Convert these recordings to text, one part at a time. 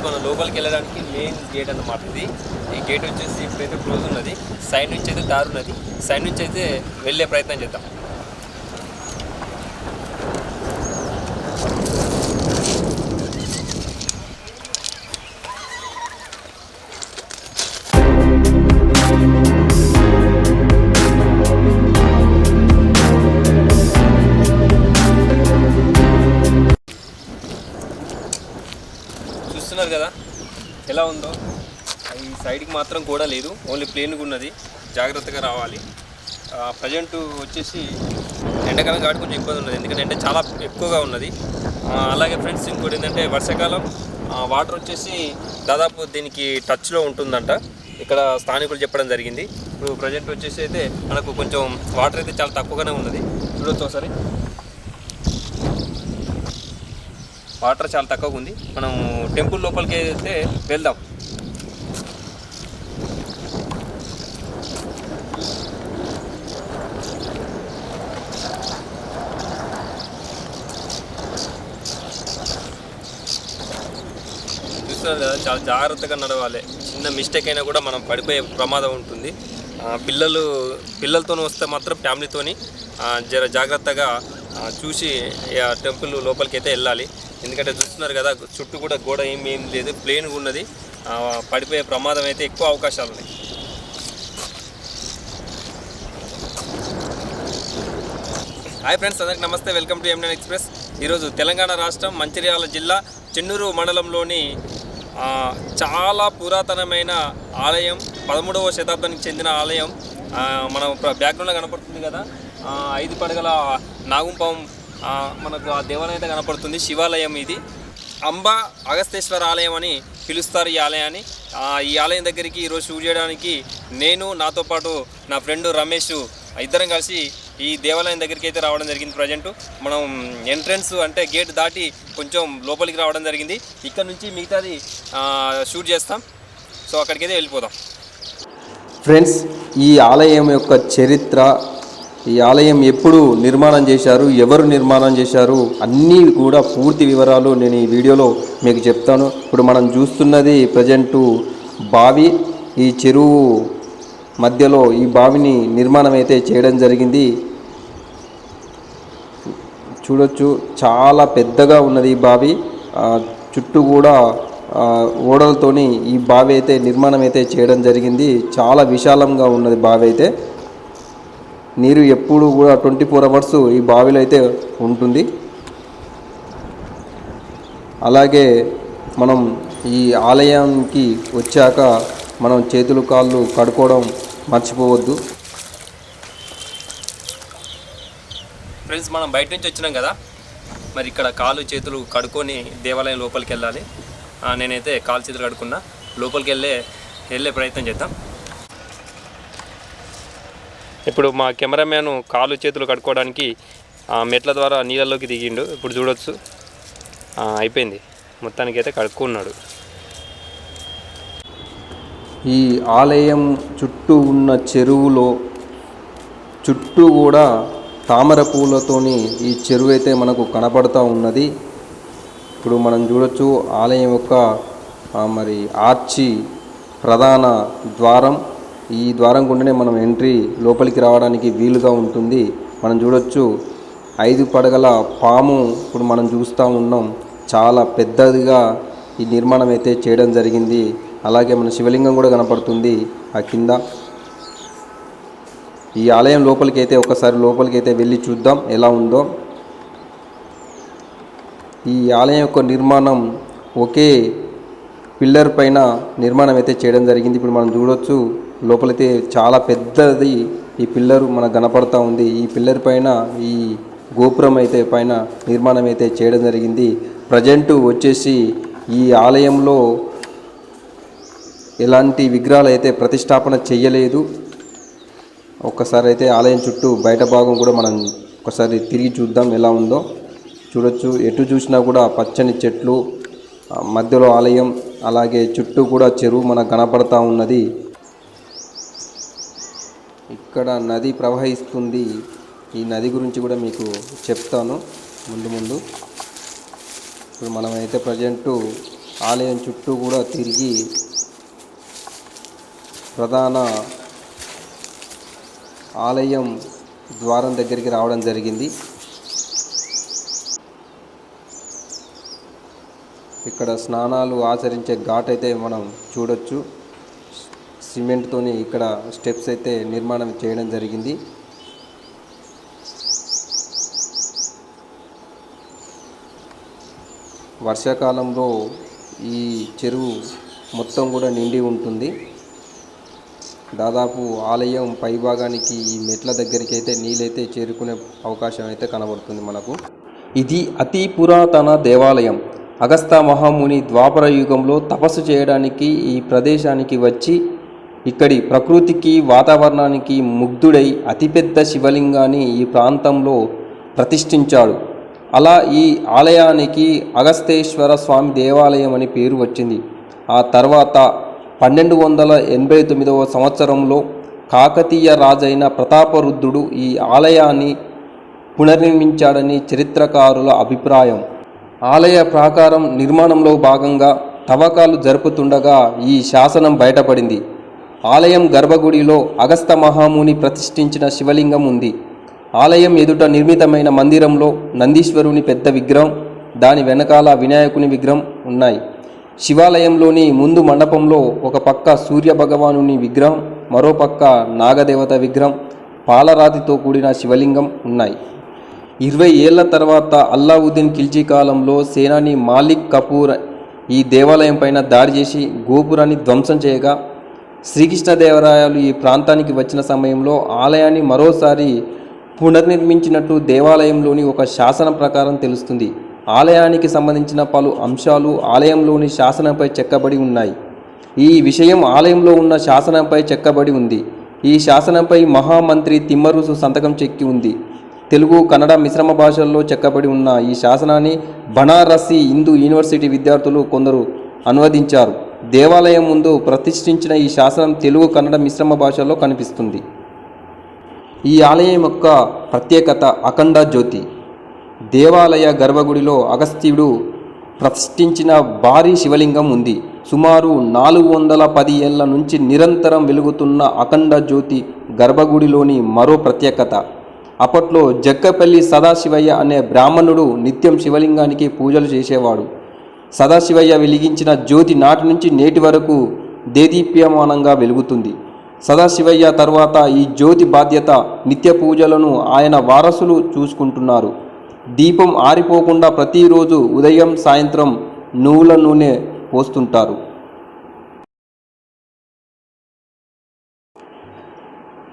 మనం లోపలికి వెళ్ళడానికి మెయిన్ గేట్ అన్నమాట ఇది. ఈ గేట్ వచ్చేసి ఇప్పుడైతే క్లోజ్ ఉన్నది. సైడ్ నుంచి అయితే దారి ఉన్నది. సైడ్ నుంచి అయితే వెళ్ళే ప్రయత్నం చేద్దాం. చూస్తున్నారు కదా ఎలా ఉందో. ఈ సైడ్కి మాత్రం గోడ లేదు, ఓన్లీ ప్లేన్గా ఉన్నది. జాగ్రత్తగా రావాలి. ప్రజెంట్ వచ్చేసి ఎండాకాలం కాబట్టి కొంచెం ఇబ్బంది ఉన్నది, ఎందుకంటే ఎండ చాలా ఎక్కువగా ఉన్నది. అలాగే ఫ్రెండ్స్ ఇంకోటి ఏంటంటే వర్షాకాలం వాటర్ వచ్చేసి దాదాపు దీనికి టచ్లో ఉంటుందంట, ఇక్కడ స్థానికులు చెప్పడం జరిగింది. ఇప్పుడు ప్రజెంట్ వచ్చేసి అయితే మనకు కొంచెం వాటర్ అయితే చాలా తక్కువగానే ఉన్నది. చూడొచ్చు ఒకసారి, వాటర్ చాలా తక్కువగా ఉంది. మనం టెంపుల్ లోపలికి అయితే వెళ్దాం. చూస్తున్నారు కదా, చాలా జాగ్రత్తగా నడవాలి. చిన్న మిస్టేక్ అయినా కూడా మనం పడిపోయే ప్రమాదం ఉంటుంది. పిల్లలతో వస్తే మాత్రం ఫ్యామిలీతోని జర జాగ్రత్తగా చూసి టెంపుల్ లోపలికి అయితే వెళ్ళాలి. ఎందుకంటే చూస్తున్నారు కదా, చుట్టూ కూడా గోడ ఏం లేదు, ప్లేన్గా ఉన్నది. పడిపోయే ప్రమాదం అయితే ఎక్కువ అవకాశాలు ఉన్నాయి. హాయ్ ఫ్రెండ్స్, అందరికి నమస్తే. Welcome to M9 express. ఈరోజు తెలంగాణ రాష్ట్రం మంచిర్యాల జిల్లా చెన్నూరు మండలంలోని చాలా పురాతనమైన ఆలయం, 13వ శతాబ్దానికి చెందిన ఆలయం. మన బ్యాక్గ్రౌండ్లో కనపడుతుంది కదా, 5 పడగల నాగుంపం మనకు ఆ దేవాలయం అయితే కనపడుతుంది. శివాలయం ఇది. అంబా అగస్తేశ్వర ఆలయం అని పిలుస్తారు ఈ ఆలయాన్ని. ఈ ఆలయం దగ్గరికి ఈరోజు షూట్ చేయడానికి నేను, నాతో పాటు నా ఫ్రెండ్ రమేష్ ఇద్దరం కలిసి ఈ దేవాలయం దగ్గరికి అయితే రావడం జరిగింది. ప్రజెంట్ మనం ఎంట్రన్స్ అంటే గేట్ దాటి కొంచెం లోపలికి రావడం జరిగింది. ఇక్కడ నుంచి మిగతాది షూట్ చేస్తాం. సో అక్కడికైతే వెళ్ళిపోదాం. ఫ్రెండ్స్, ఈ ఆలయం యొక్క చరిత్ర, ఈ ఆలయం ఎప్పుడు నిర్మాణం చేశారు, ఎవరు నిర్మాణం చేశారు, అన్నీ కూడా పూర్తి వివరాలు నేను ఈ వీడియోలో మీకు చెప్తాను. ఇప్పుడు మనం చూస్తున్నది ప్రజెంటు బావి. ఈ చెరువు మధ్యలో ఈ బావిని నిర్మాణం అయితే చేయడం జరిగింది. చూడొచ్చు, చాలా పెద్దగా ఉన్నది ఈ బావి. చుట్టూ కూడా ఓడలతోని ఈ బావి అయితే నిర్మాణం అయితే చేయడం జరిగింది. చాలా విశాలంగా ఉన్నది బావి అయితే. నీరు ఎప్పుడు కూడా 24 అవర్స్ ఈ బావిలో అయితే ఉంటుంది. అలాగే మనం ఈ ఆలయానికి వచ్చాక మనం చేతులు కాళ్ళు కడుక్కోవడం మర్చిపోవద్దు. ఫ్రెండ్స్, మనం బయట నుంచి వచ్చినాం కదా, మరి ఇక్కడ కాళ్ళు చేతులు కడుక్కొని దేవాలయం లోపలికి వెళ్ళాలి. నేనైతే కాళ్ళు చేతులు కడుక్కున్నా. లోపలికి వెళ్ళే ప్రయత్నం చేద్దాం. ఇప్పుడు మా కెమెరామ్యాన్ కాళ్ళు చేతులు కడుక్కోవడానికి మెట్ల ద్వారా నీళ్ళలోకి దిగిండు. ఇప్పుడు చూడొచ్చు, అయిపోయింది. మొత్తానికి అయితే కడుక్కున్నాడు. ఈ ఆలయం చుట్టూ ఉన్న చెరువులో చుట్టూ కూడా తామర పూలతోని ఈ చెరువు అయితే మనకు కనపడుతూ ఉన్నది. ఇప్పుడు మనం చూడొచ్చు ఆలయం యొక్క మరి ఆర్చి ప్రధాన ద్వారం. ఈ ద్వారం గుండానే మనం ఎంట్రీ లోపలికి రావడానికి వీలుగా ఉంటుంది. మనం చూడొచ్చు 5 పడగల పాము ఇప్పుడు మనం చూస్తూ ఉన్నాం. చాలా పెద్దదిగా ఈ నిర్మాణం అయితే చేయడం జరిగింది. అలాగే మన శివలింగం కూడా కనపడుతుంది ఆ కింద. ఈ ఆలయం లోపలికి అయితే ఒకసారి లోపలికి అయితే వెళ్ళి చూద్దాం ఎలా ఉందో. ఈ ఆలయం యొక్క నిర్మాణం ఒకే పిల్లర్ పైన నిర్మాణం అయితే చేయడం జరిగింది. ఇప్పుడు మనం చూడొచ్చు లోపలైతే చాలా పెద్దది ఈ పిల్లర్ మనకు కనపడతా ఉంది. ఈ పిల్లర్ పైన ఈ గోపురం అయితే పైన నిర్మాణం అయితే చేయడం జరిగింది. ప్రజెంట్ వచ్చేసి ఈ ఆలయంలో ఎలాంటి విగ్రహాలు అయితే ప్రతిష్టాపన చేయలేదు. ఒక్కసారి అయితే ఆలయం చుట్టూ బయట భాగం కూడా మనం ఒకసారి తిరిగి చూద్దాం ఎలా ఉందో. చూడొచ్చు, ఎటు చూసినా కూడా పచ్చని చెట్లు, మధ్యలో ఆలయం, అలాగే చుట్టూ కూడా చెరువు మనకు కనపడతా ఉన్నది. ఇక్కడ నది ప్రవహిస్తుంది. ఈ నది గురించి కూడా మీకు చెప్తాను ముందు. ఇప్పుడు మనమైతే ప్రజెంటు ఆలయం చుట్టూ కూడా తిరిగి ప్రధాన ఆలయం ద్వారం దగ్గరికి రావడం జరిగింది. ఇక్కడ స్నానాలు ఆచరించే ఘాట్ అయితే మనం చూడొచ్చు. సిమెంట్తోని ఇక్కడ స్టెప్స్ అయితే నిర్మాణం చేయడం జరిగింది. వర్షాకాలంలో ఈ చెరువు మొత్తం కూడా నిండి ఉంటుంది. దాదాపు ఆలయం పైభాగానికి ఈ మెట్ల దగ్గరికి అయితే నీళ్ళైతే చేరుకునే అవకాశం అయితే కనబడుతుంది మనకు. ఇది అతి పురాతన దేవాలయం. అగస్త్య మహాముని ద్వాపర యుగంలో తపస్సు చేయడానికి ఈ ప్రదేశానికి వచ్చి ఇక్కడి ప్రకృతికి వాతావరణానికి ముగ్ధుడై అతిపెద్ద శివలింగాన్ని ఈ ప్రాంతంలో ప్రతిష్ఠించాడు. అలా ఈ ఆలయానికి అగస్తేశ్వర స్వామి దేవాలయం అని పేరు వచ్చింది. ఆ తర్వాత 1289వ సంవత్సరంలో కాకతీయ రాజైన ప్రతాపరుద్రుడు ఈ ఆలయాన్ని పునర్నిర్మించాడని చరిత్రకారుల అభిప్రాయం. ఆలయ ప్రాకారం నిర్మాణంలో భాగంగా తవ్వకాలు జరుపుతుండగా ఈ శాసనం బయటపడింది. ఆలయం గర్భగుడిలో అగస్త్య మహాముని ప్రతిష్ఠించిన శివలింగం ఉంది. ఆలయం ఎదుట నిర్మితమైన మందిరంలో నందీశ్వరుని పెద్ద విగ్రహం, దాని వెనకాల వినాయకుని విగ్రహం ఉన్నాయి. శివాలయంలోని ముందు మండపంలో ఒక పక్క సూర్య భగవానుని విగ్రహం, మరో పక్క నాగదేవత విగ్రహం, పాలరాతితో కూడిన శివలింగం ఉన్నాయి. 20 ఏళ్ల తర్వాత అల్లావుద్దీన్ ఖిల్జీ కాలంలో సేనాని మాలిక్ కపూర్ ఈ దేవాలయం పైన దాడి చేసి గోపురాన్ని ధ్వంసం చేయగా శ్రీకృష్ణదేవరాయలు ఈ ప్రాంతానికి వచ్చిన సమయంలో ఆలయాన్ని మరోసారి పునర్నిర్మించినట్టు దేవాలయంలోని ఒక శాసనం ప్రకారం తెలుస్తుంది. ఆలయానికి సంబంధించిన పలు అంశాలు ఆలయంలోని శాసనంపై చెక్కబడి ఉన్నాయి. ఈ విషయం ఆలయంలో ఉన్న శాసనంపై చెక్కబడి ఉంది. ఈ శాసనంపై మహామంత్రి తిమ్మరుసు సంతకం చెక్కి ఉంది. తెలుగు, కన్నడ మిశ్రమ భాషల్లో చెక్కబడి ఉన్న ఈ శాసనాన్ని బనారసి హిందూ యూనివర్సిటీ విద్యార్థులు కొందరు అనువదించారు. దేవాలయం ముందు ప్రతిష్ఠించిన ఈ శాసనం తెలుగు, కన్నడ మిశ్రమ భాషల్లో కనిపిస్తుంది. ఈ ఆలయం యొక్క ప్రత్యేకత అఖండ జ్యోతి. దేవాలయ గర్భగుడిలో అగస్త్యుడు ప్రతిష్ఠించిన భారీ శివలింగం ఉంది. సుమారు 410 ఏళ్ల నుంచి నిరంతరం వెలుగుతున్న అఖండ జ్యోతి గర్భగుడిలోని మరో ప్రత్యేకత. అప్పట్లో జక్కపల్లి సదాశివయ్య అనే బ్రాహ్మణుడు నిత్యం శివలింగానికి పూజలు చేసేవాడు. సదాశివయ్య వెలిగించిన జ్యోతి నాటి నుంచి నేటి వరకు దేదీప్యమానంగా వెలుగుతుంది. సదాశివయ్య తర్వాత ఈ జ్యోతి బాధ్యత నిత్య పూజలను ఆయన వారసులు చూసుకుంటున్నారు. దీపం ఆరిపోకుండా ప్రతిరోజు ఉదయం, సాయంత్రం నువ్వుల నూనె పోస్తుంటారు.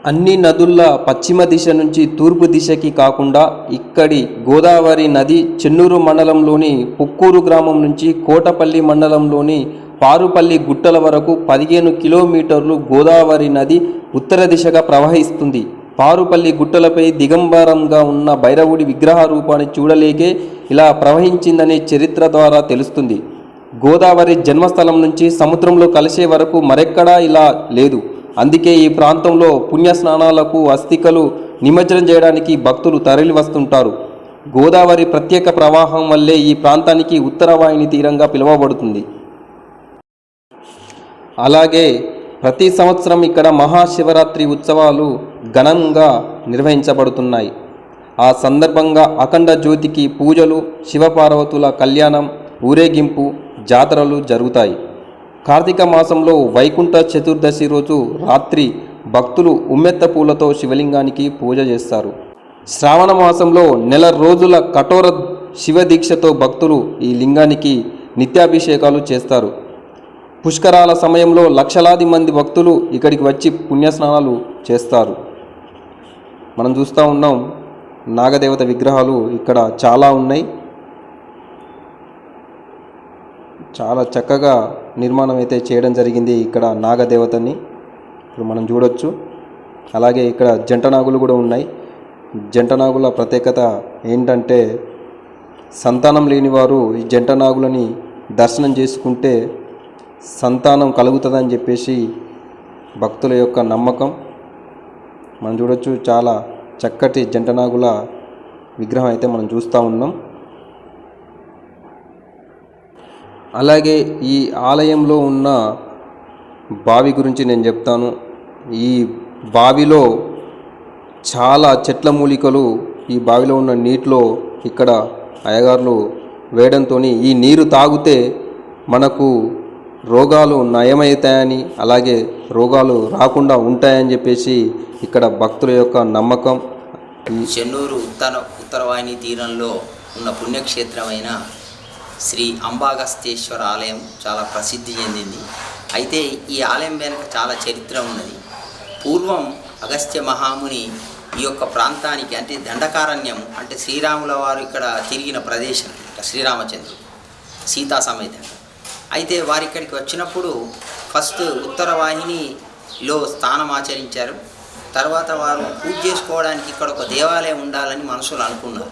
అన్ని నదుల పశ్చిమ దిశ నుంచి తూర్పు దిశకి కాకుండా ఇక్కడి గోదావరి నది చెన్నూరు మండలంలోని పుక్కూరు గ్రామం నుంచి కోటపల్లి మండలంలోని పారుపల్లి గుట్టల వరకు 15 కిలోమీటర్లు గోదావరి నది ఉత్తర దిశగా ప్రవహిస్తుంది. పారుపల్లి గుట్టలపై దిగంబరంగా ఉన్న భైరవుడి విగ్రహ రూపాన్ని చూడలేకే ఇలా ప్రవహించిందనే చరిత్ర ద్వారా తెలుస్తుంది. గోదావరి జన్మస్థలం నుంచి సముద్రంలో కలిసే వరకు మరెక్కడా ఇలా లేదు. అందుకే ఈ ప్రాంతంలో పుణ్యస్నానాలకు, అస్థికలు నిమజ్జనం చేయడానికి భక్తులు తరలి వస్తుంటారు. గోదావరి ప్రత్యేక ప్రవాహం వల్లే ఈ ప్రాంతానికి ఉత్తరవాహిని తీరంగా పిలువబడుతుంది. అలాగే ప్రతి సంవత్సరం ఇక్కడ మహాశివరాత్రి ఉత్సవాలు ఘనంగా నిర్వహించబడుతున్నాయి. ఆ సందర్భంగా అఖండ జ్యోతికి పూజలు, శివపార్వతుల కళ్యాణం, ఊరేగింపు, జాతరలు జరుగుతాయి. కార్తీక మాసంలో వైకుంఠ చతుర్దశి రోజు రాత్రి భక్తులు ఉమ్మెత్త పూలతో శివలింగానికి పూజ చేస్తారు. శ్రావణ మాసంలో నెల రోజుల కఠోర శివదీక్షతో భక్తులు ఈ లింగానికి నిత్యాభిషేకాలు చేస్తారు. పుష్కరాల సమయంలో లక్షలాది మంది భక్తులు ఇక్కడికి వచ్చి పుణ్యస్నానాలు చేస్తారు. మనం చూస్తూ ఉన్నాం, నాగదేవత విగ్రహాలు ఇక్కడ చాలా ఉన్నాయి. చాలా చక్కగా నిర్మాణం అయితే చేయడం జరిగింది ఇక్కడ నాగదేవతని ఇప్పుడు మనం చూడొచ్చు. అలాగే ఇక్కడ జంట నాగులు కూడా ఉన్నాయి. జంట నాగుల ప్రత్యేకత ఏంటంటే సంతానం లేని వారు ఈ జంట నాగులని దర్శనం చేసుకుంటే సంతానం కలుగుతుందని చెప్పేసి భక్తుల యొక్క నమ్మకం. మనం చూడొచ్చు, చాలా చక్కటి జంట నాగుల విగ్రహం అయితే మనం చూస్తూ ఉన్నాం. అలాగే ఈ ఆలయంలో ఉన్న బావి గురించి నేను చెప్తాను. ఈ బావిలో చాలా చెట్ల మూలికలు ఈ బావిలో ఉన్న నీటిలో ఇక్కడ అయ్యగారులు వేయడంతో ఈ నీరు తాగితే మనకు రోగాలు నయమవుతాయని, అలాగే రోగాలు రాకుండా ఉంటాయని చెప్పేసి ఇక్కడ భక్తుల యొక్క నమ్మకం. చెన్నూరు ఉత్తరవాహిని తీరంలో ఉన్న పుణ్యక్షేత్రమైన శ్రీ అంబాగస్తేశ్వర ఆలయం చాలా ప్రసిద్ధి చెందింది. అయితే ఈ ఆలయం వెనుక చాలా చరిత్ర ఉన్నది. పూర్వం అగస్త్య మహాముని ఈ యొక్క ప్రాంతానికి, అంటే దండకారణ్యం అంటే శ్రీరాముల వారు ఇక్కడ తిరిగిన ప్రదేశం, శ్రీరామచంద్రుడు సీతా సమేతంగా. అయితే వారు ఇక్కడికి వచ్చినప్పుడు ఫస్ట్ ఉత్తరవాహినిలో స్థానం ఆచరించారు. తర్వాత వారు పూజ చేసుకోవడానికి ఇక్కడ ఒక దేవాలయం ఉండాలని మనసులో అనుకున్నారు.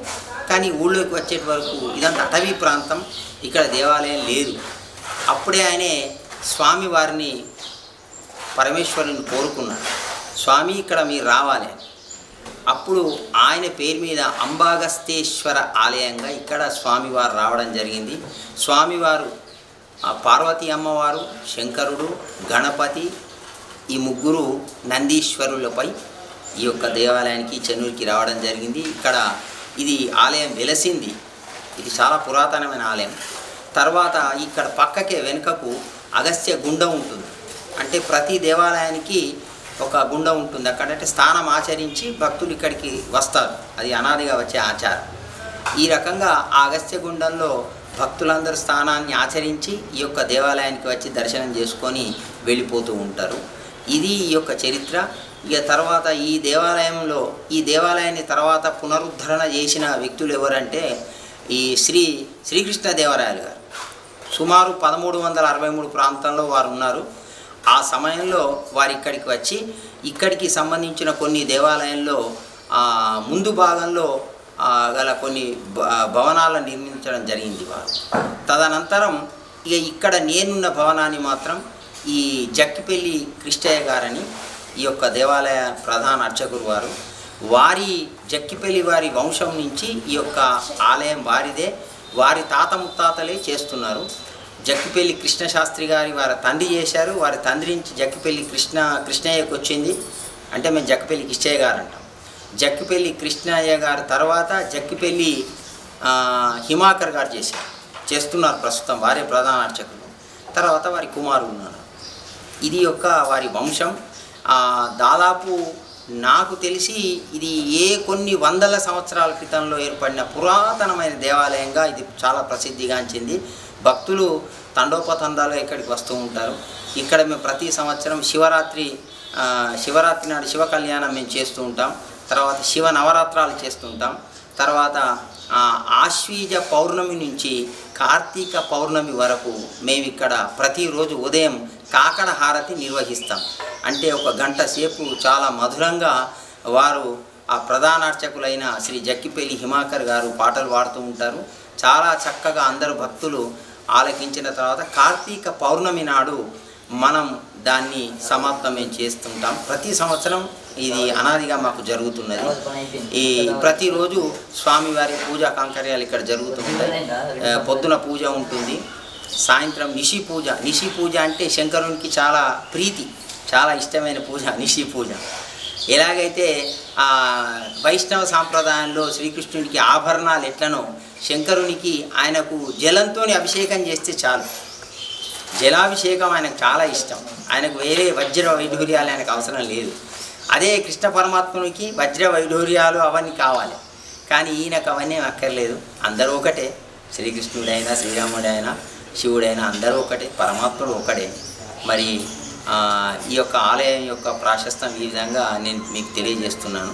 కానీ ఊళ్ళోకి వచ్చేటి వరకు ఇదంతా అటవీ ప్రాంతం, ఇక్కడ దేవాలయం లేదు. అప్పుడే ఆయనే స్వామి వారిని, పరమేశ్వరుని కోరుకున్నాడు, స్వామి ఇక్కడ మీరు రావాలి. అప్పుడు ఆయన పేరు మీద అంబాగస్తేశ్వర ఆలయంగా ఇక్కడ స్వామివారు రావడం జరిగింది. స్వామివారు పార్వతీ అమ్మవారు, శంకరుడు, గణపతి, ఈ ముగ్గురు నందీశ్వరులపై ఈ యొక్క దేవాలయానికి చెన్నూరుకి రావడం జరిగింది. ఇక్కడ ఇది ఆలయం వెలసింది. ఇది చాలా పురాతనమైన ఆలయం. తర్వాత ఇక్కడ పక్కకే వెనుకకు అగస్త్య గుండం ఉంటుంది. అంటే ప్రతి దేవాలయానికి ఒక గుండం ఉంటుంది. అక్కడంటే స్నానం ఆచరించి భక్తులు ఇక్కడికి వస్తారు. అది అనాదిగా వచ్చే ఆచారం. ఈ రకంగా ఆ అగస్త్య గుండంలో భక్తులందరూ స్నానాన్ని ఆచరించి ఈ యొక్క దేవాలయానికి వచ్చి దర్శనం చేసుకొని వెళ్ళిపోతూ ఉంటారు. ఇది ఈ యొక్క చరిత్ర. ఇక తర్వాత ఈ దేవాలయాన్ని తర్వాత పునరుద్ధరణ చేసిన వ్యక్తులు ఎవరంటే ఈ శ్రీకృష్ణదేవరాయలు గారు. సుమారు 1363 ప్రాంతంలో వారు ఉన్నారు. ఆ సమయంలో వారు ఇక్కడికి వచ్చి ఇక్కడికి సంబంధించిన కొన్ని దేవాలయంలో ముందు భాగంలో గల కొన్ని భవనాలను నిర్మించడం జరిగింది వారు. తదనంతరం ఇక ఇక్కడ నేనున్న భవనాన్ని మాత్రం ఈ జక్కిపల్లి కృష్ణయ్య గారని ఈ యొక్క దేవాలయ ప్రధాన అర్చకులు వారి జక్కిపల్లి వారి వంశం నుంచి ఈ యొక్క ఆలయం వారిదే. వారి తాత ముత్తాతలే చేస్తున్నారు. జక్కిపల్లి కృష్ణశాస్త్రి గారి వారి తండ్రి చేశారు. వారి తండ్రి నుంచి జక్కిపల్లి కృష్ణయ్యకు వచ్చింది. అంటే మేము జక్కిపల్లి కృష్ణయ్య గారు అంటాం. జక్కిపల్లి కృష్ణయ్య గారి తర్వాత జక్కిపల్లి హిమాకర్ గారు చేస్తున్నారు ప్రస్తుతం. వారే ప్రధాన అర్చకులు. తర్వాత వారి కుమారుడు ఉన్నారు. ఇది యొక్క వారి వంశం. దాదాపు నాకు తెలిసి ఇది కొన్ని వందల సంవత్సరాల క్రితంలో ఏర్పడిన పురాతనమైన దేవాలయంగా ఇది చాలా ప్రసిద్ధిగాంచింది. భక్తులు తండోపతండాలు ఇక్కడికి వస్తూ ఉంటారు. ఇక్కడ మేము ప్రతి సంవత్సరం శివరాత్రి నాడు శివ కళ్యాణం మేము చేస్తూ ఉంటాం. తర్వాత శివ నవరాత్రాలు చేస్తుంటాం. తర్వాత ఆశ్వీజ పౌర్ణమి నుంచి కార్తీక పౌర్ణమి వరకు మేము ఇక్కడ ప్రతిరోజు ఉదయం కాకడ హారతి నిర్వహిస్తాం. అంటే 1 గంట సేపు చాలా మధురంగా వారు ఆ ప్రధాన అర్చకులైన శ్రీ జక్కిపల్లి హిమాకర్ గారు పాటలు పాడుతూ ఉంటారు. చాలా చక్కగా అందరు భక్తులు ఆలకించిన తర్వాత కార్తీక పౌర్ణమి నాడు మనం దాన్ని సమాప్తం మేము చేస్తుంటాం. ప్రతి సంవత్సరం ఇది అనాదిగా మాకు జరుగుతున్నది. ఈ ప్రతిరోజు స్వామివారి పూజా కాంకర్యాలు ఇక్కడ జరుగుతుంటాయి. పొద్దున పూజ ఉంటుంది, సాయంత్రం నిషి పూజ అంటే శంకరునికి చాలా ప్రీతి, చాలా ఇష్టమైన పూజ నిషి పూజ. ఎలాగైతే వైష్ణవ సాంప్రదాయంలో శ్రీకృష్ణుడికి ఆభరణాలు ఎట్లనో శంకరునికి ఆయనకు జలంతో అభిషేకం చేస్తే చాలు. జలాభిషేకం ఆయనకు చాలా ఇష్టం. ఆయనకు వేరే వజ్ర వైఢూర్యాలు ఆయనకు అవసరం లేదు. అదే కృష్ణ పరమాత్మునికి వజ్ర వైఢూర్యాలు అవన్నీ కావాలి. కానీ ఈయనకు అవన్నీ అక్కర్లేదు. అందరూ ఒకటే. శ్రీకృష్ణుడైనా శ్రీరాముడైనా శివుడైనా అందరూ ఒకటే, పరమాత్ముడు ఒకటే. మరి ఈ యొక్క ఆలయం యొక్క ప్రాశస్త్యం ఈ విధంగా నేను మీకు తెలియజేస్తున్నాను.